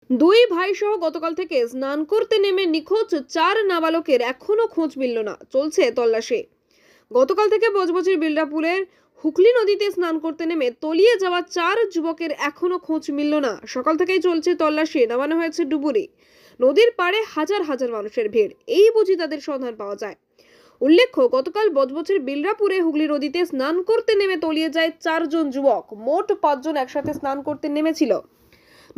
দুই ভাই সহ গতকাল থেকে স্নান করতে নেমে নিখোঁজ 4 নাবালকের এখনো খোঁজ মিলল না, চলছে তল্লাশি। গতকাল থেকে বজবজির বিল্ডাপুলের হুগলি নদীতে স্নান করতে নেমে তলিয়ে যাওয়া 4 যুবকের এখনো খোঁজ মিলল না। সকাল থেকেই চলছে তল্লাশি, নামানো হয়েছে ডুবুরি। নদীর পাড়ে হাজার হাজার মানুষের ভিড়, এই বুঝি তাদের সন্ধান পাওয়া যায়। উল্লেখ্য, গতকাল বজবজির বিল্ডাপুরে হুগলি নদীতে স্নান করতে নেমে তলিয়ে যায় 4 জন যুবক। মোট 5 জন একসাথে স্নান করতে নেমেছিল।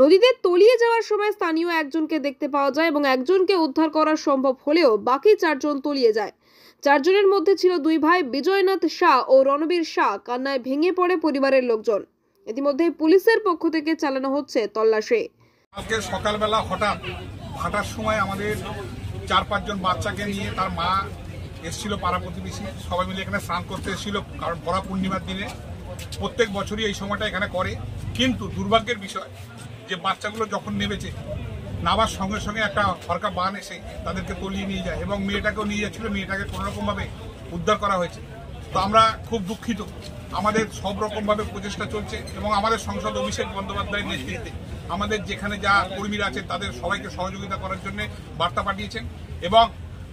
নদীতে তলিয়ে যাওয়ার সময় স্থানীয় একজনকে দেখতে পাওয়া যায় এবং একজনকে উদ্ধার করা সম্ভব হলেও বাকি 4 জন তলিয়ে যায়। 4 জনের মধ্যে ছিল 2 ভাই বিজয়নাথ শাহ ও রণবীর শাহ। কান্নায় ভেঙে পড়ে পরিবারের লোকজন। ইতিমধ্যে পুলিশের পক্ষ থেকে চালানো হচ্ছে তল্লাশি। আজকে সকালবেলা হঠাৎ ভাটার সময় আমাদের 4-5 জন বাচ্চাকে নিয়ে তার মা এসেছিল, পাড়া প্রতিবেশী সবাই মিলে এখানে স্নান করতে এসেছিল। কারণ ভরা পূর্ণিমার দিনে প্রত্যেক বছরই এই সময়টা এখানে করে। কিন্তু দুর্ভাগ্যের বিষয় যে বাচ্চাগুলো যখন নেমেছে, নামার সঙ্গে সঙ্গে একটা হরকা বান এসে তাদেরকে তলিয়ে নিয়ে যায় এবং মেয়েটাকেও নিয়ে যাচ্ছিল। মেয়েটাকে কোনোরকমভাবে উদ্ধার করা হয়েছে। তো আমরা খুব দুঃখিত। আমাদের সব রকমভাবে প্রচেষ্টা চলছে এবং আমাদের সংসদ অভিষেক বন্দ্যোপাধ্যায়ের নেতৃত্বে আমাদের যেখানে যা কর্মীরা আছেন তাদের সবাইকে সহযোগিতা করার জন্য বার্তা পাঠিয়েছেন এবং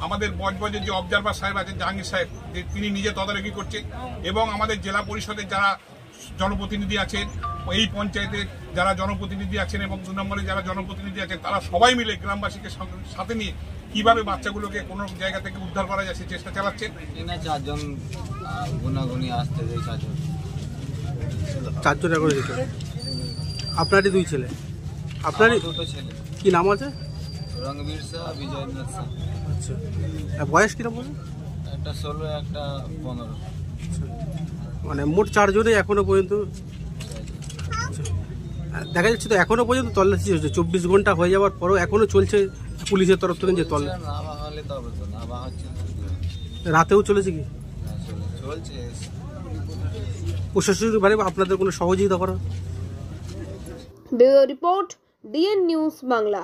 আমাদের বজবজের যে অবজারভার সাহেব আছেন জাহাঙ্গীর সাহেব, তিনি নিজে তদারকি করছেন এবং আমাদের জেলা পরিষদের যারা জনপ্রতিনিধি আছেন, এই পঞ্চায়েতের যারা জনপ্রতিনিধি আছেন এবং 2 নম্বরে যারা জনপ্রতিনিধি আছেন, তারা সবাই মিলে গ্রামবাসীকে সাথে নিয়ে কিভাবে বাচ্চাগুলোকে কোনো জায়গা থেকে উদ্ধার করা যায় সেই চেষ্টা চালাচ্ছেন। 4 জন গুনাগুনি আসতে যায়। 4 জন করে দিত। আপনারই 2 ছেলে? আপনারই 2 ছেলে। কি নাম আছে? রণবীর শাহ, বিজয়নাথ শাহ। আচ্ছা, বয়স কিরকম বলুন? একটা 16, একটা 15। মানে মোট 4 জনে এখনো পর্যন্ত দেখা যাচ্ছে। তো এখনো পর্যন্ত তল্লাশি হচ্ছে, 24 ঘন্টা হয়ে যাওয়ার পরও এখনো চলছে পুলিশের তরফ থেকে যে তল্লাশি। না বা হলে তবে তো না বা হচ্ছে। রাতেও চলেছে কি? চলছে। প্রশাসনিকভাবে আপনাদের কোনো সহযোগিতা করা? Bureau report, DN news Bangla.